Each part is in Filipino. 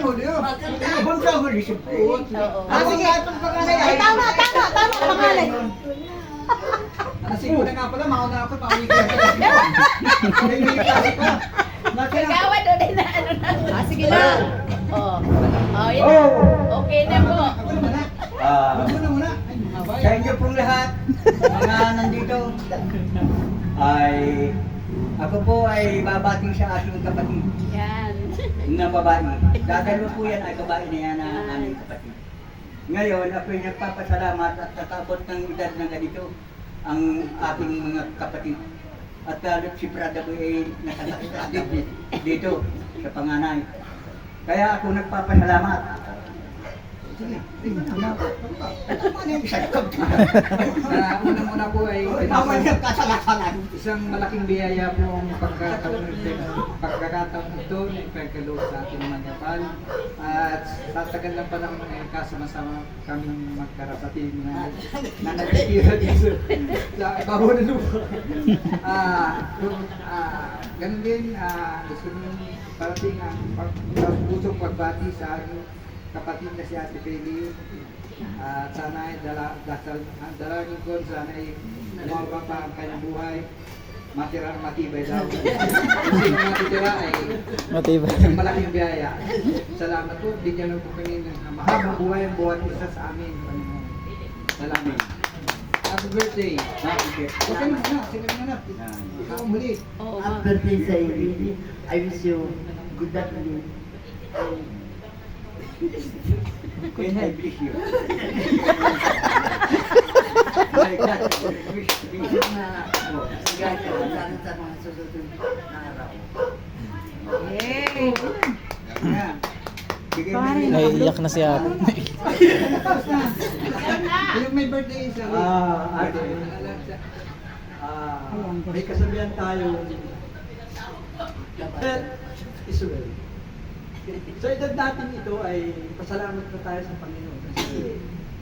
huli yun. Bunso huli siya. Sige, Ay, tama, pangalan. Nasiko na nga pala, mauna ako, pauwi ka na. Hindi pa. Nagawa doon din na ano na. Sige na. Oh. Oh, yun na. Okay na po. Ako naman na. Muna. Sa inyo pong lahat, mga nandito, ay ako po ay babating sa aking kapatid Yan. na babae. Dadalo po yan ay babae na yan na aming kapatid. Ngayon, ako'y nagpapasalamat at nakabot ng edad na ganito ang aking mga kapatid. At lalo't si Prada ko ay nakasakit dito sa panganay. Kaya ako nagpapasalamat. Sige, una muna po ay isang malaking biyaya po ang pagkakataon ito na ipagkaloob sa ating mga kapal. At sa tagal ng panahon ay kasama-sama kaming magkarapatid na nagkikira dito sa ibabaw ng lupa. Ganun din, gusto nyo parating ang pusong pagbati sa aking kapatid na si Ate Peli. At sana ay dalangin ko, sana ay lumaba pa ang kanyang buhay. Matira ang matibay daw. Kasi yung matitira ay Matibay. malaking biyaya. Salamat po. Bigyan lang po kami ng mahabang buhay ang buwan isa sa amin. Panginoon. Salamat. Happy birthday. Okay na. Sino na? Ikaw ang muli. Oo. Happy birthday sa iyo. I wish you good luck and Queen I bless you. sana sa mga susunod na araw. Yay! Naiiyak na si ate. Yung may birthday isa. May kasabihan tayo. Israel. Sa edad natin ito ay pasalamat na tayo sa Panginoon. Kasi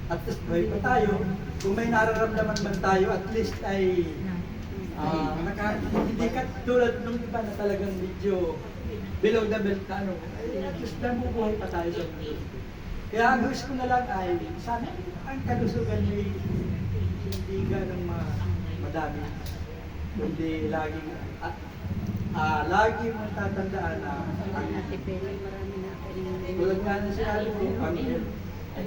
at least buhay pa tayo. Kung may nararamdaman man tayo, at least ay hindi ka tulad nung iba na talagang medyo below the belt na ano. Ay, at least nabubuhay pa tayo sa mundo. Kaya ang gusto ko na lang ay sana ang kalusugan ay hindi ganang madami. Kundi laging lagi mong tatandaan na ang Ate Peli, marami na ako rin. tulad nga na sinabi ko, Panginoon, ay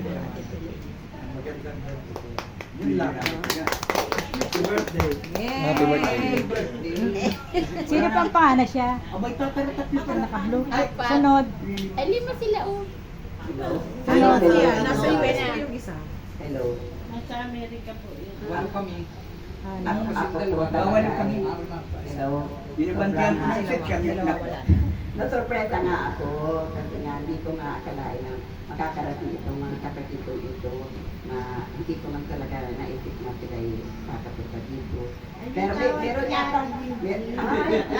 magandang birthday. Yun lang. Happy birthday. Happy birthday. Sino pang pangalan siya? Abay, tatlo pa na. Naka-blue. Ay, Sunod. Ay, lima sila oh. Hello. Nasa US na yung isa. Hello. Nasa Amerika po yun. Walo kami. Ako po Bawal kami. So, Binabantihan ko si Seth siya. nasurpresa nga ako kasi nga hindi ko nga akalain na makakarating itong mga kapatid ko ito na hindi ko man talaga naisip na sila kakapunta dito. Pero meron yata,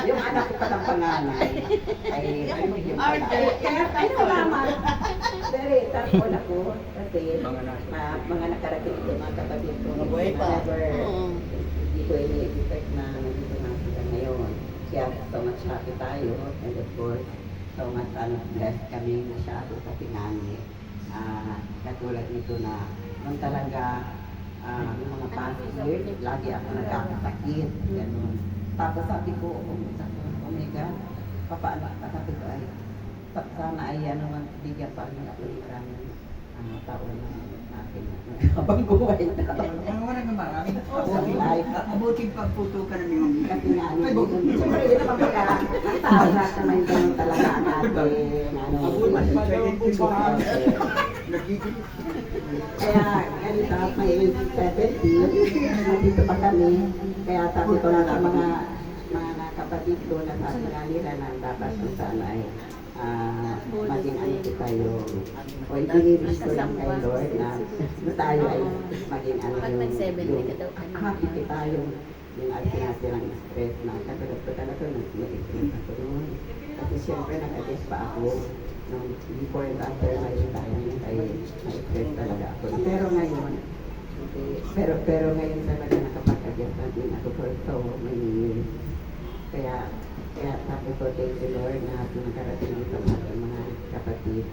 yung anak ko pa ng panganay ay yung pala. Ay, salamat. Very thankful ako kasi mga nakarating ito mga kapatid ko. Never, hindi ko ini-expect na nandito na sila ngayon. Kaya so much happy tayo and of course so much blessed kami na siya ako sa pinangi. Katulad nito na nung talaga yung mga past years, lagi ako nagkakasakit. Ganun. Tapos sabi ko, oh my God, paano sabi ko ay sana ay man bigyan pa rin ako ng maraming taon na natin. Habang buhay na. Wala nga marami. Abuting pagputo ka ng iyong Kasi nga, siyempre, yun naman pagka, tao na naman yung talaga natin, kaya, ganito, may 70, nandito pa kami, kaya sabi ko lang sa mga kapatid ko na sabi nga nila na dapat kung saan ay maging ano ko tayo, o i-release ko lang kay Lord na tayo ay maging ano yung happy tayo yung natin stress na katulad ko talaga nag-stress ako noon. Kasi siyempre nag-adjust pa ako nung before and after my retirement ay na-stress talaga ako. Pero ngayon talaga nakapag-adjust na din ako for so many years. Kaya sabi ko, thank you Lord na nakarating ito ng ating mga kapatid.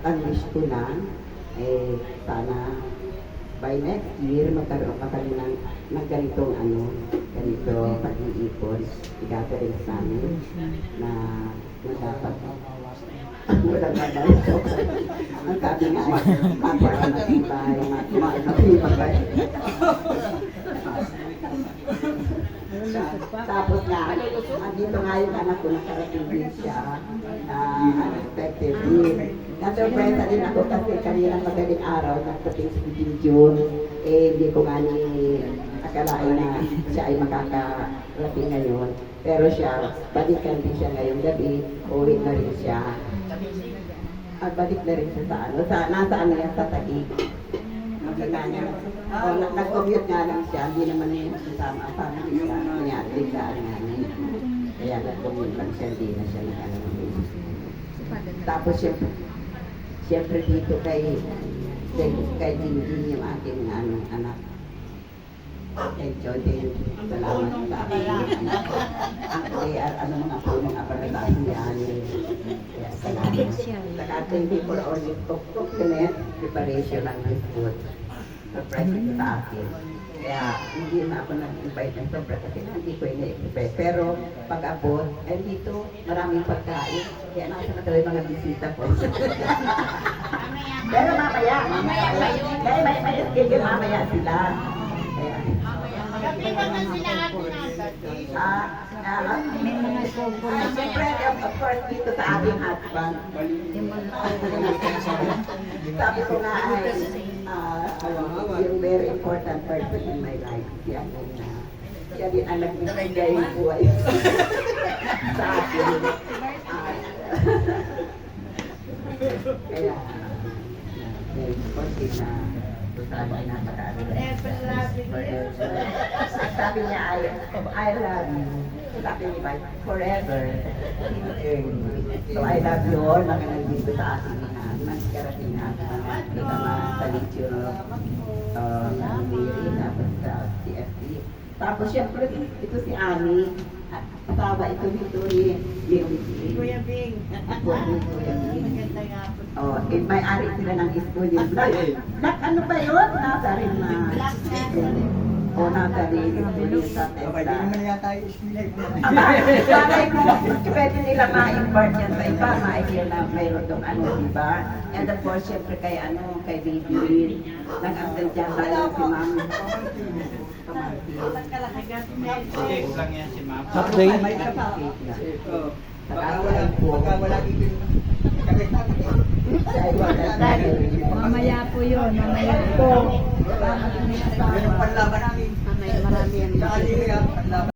At ang wish ko lang, sana by next year magkaroon pa kami ng ganitong ganito pag-iipon, i-gathering sa amin na dapat walang ganito. Ang sabi nga ay matibay, matibay. Tapos nga, andito nga yung anak ko, nakarating din siya na unexpectedly. Nasurpresa din ako kasi kaninang magaling araw, nagdating si June, hindi ko nga ni akalain na siya ay makakarating ngayon. Pero siya, balikan din siya ngayong gabi, uwi na rin siya. At balik na rin siya nasa yan, sa Taguig. Nag-commute nga lang siya, hindi naman niya kasama ang family niya. Kaya biglaan nga niya. Kaya nag-commute lang siya, hindi na siya Tapos siyempre dito kay Jingjing yung aking anak. Kay Jodin, salamat sa akin. Ang mga punong aparatasan niya. Kaya salamat. Saka thank you for all your coconut preparation ng this food. Surprise ito sa akin. Kaya hindi na ako nag-invite ng sobra kasi hindi ko ini-expect. Pero pag-abot, dito maraming pagkain. Kaya nasa na talaga mga bisita ko. Pero mamaya pa yun. Kaya may schedule mamaya sila. Kaya, Gabi naman sila siyempre, of course, dito sa ating husband. Sabi ko nga ay, yung very important person in my life. Siya din ang nagbibigay ng buhay sa akin. Kaya, konti na sabi ay napakaano. Sabi niya ay, I love you. Sabi niya, forever. So I love you all, mga nandito sa ating karating na mga salityo ng Mary, tapos sa CFP. Tapos siyempre, ito si Annie. Asawa ito nito ni Kuya Bing. Kuya Bing. May-ari sila ng school yung ano ba yun? Nasa rin na nasa rin sa Tesla. Hindi naman yata yung ismilay ko. Bagay ko, pwede nila ma-import yan sa iba, ma-idea na mayroon doon diba? And of course, syempre kay Baby Lynn, nag-absent dyan tayo si Ma'am. Cake lang yan si Ma'am. Update. Pagka wala dito yung Mamaya po yun, mamaya po. Yung panlaban namin. Mamaya marami yan. Sa kanila, panlaban.